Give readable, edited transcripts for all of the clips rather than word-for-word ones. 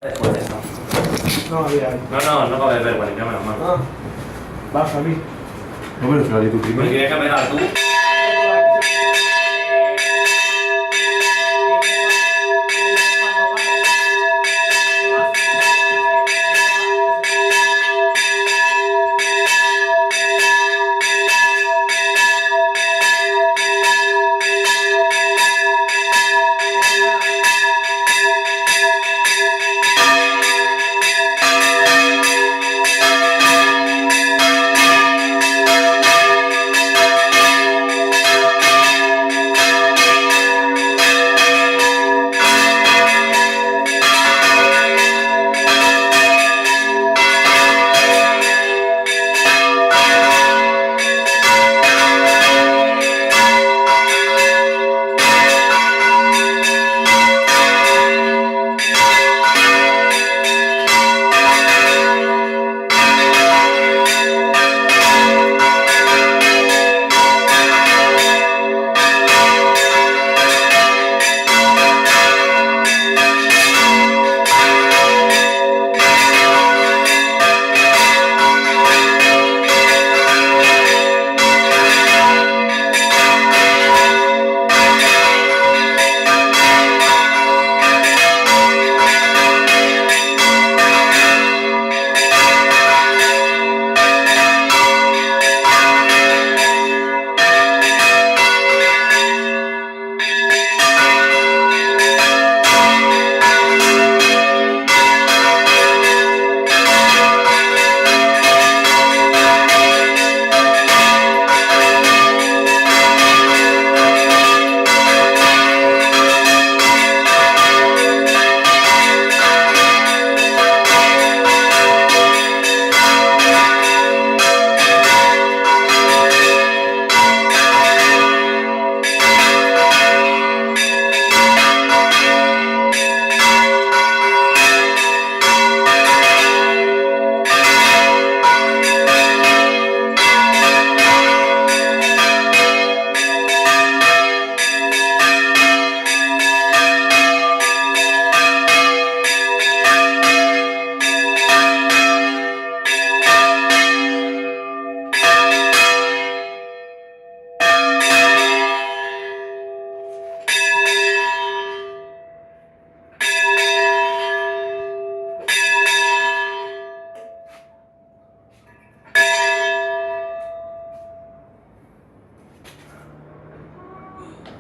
Después de esto. No había ahí. No va a beber, bueno, ya menos mal. Ah, vas a mí. No me lo traeré tú Me primero. tienes que pegar tú.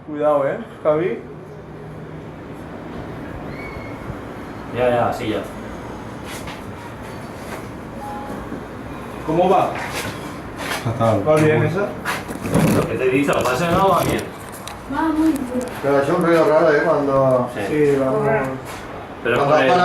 Cuidado, Javi. Ya, sí, ya. ¿Cómo va? Fatal. ¿Va bien esa? Lo que te he dicho, lo pasa no va bien. Va muy bien. Pero es un ruido raro, cuando... Sí. Sí, vamos. Pero cuando por el- para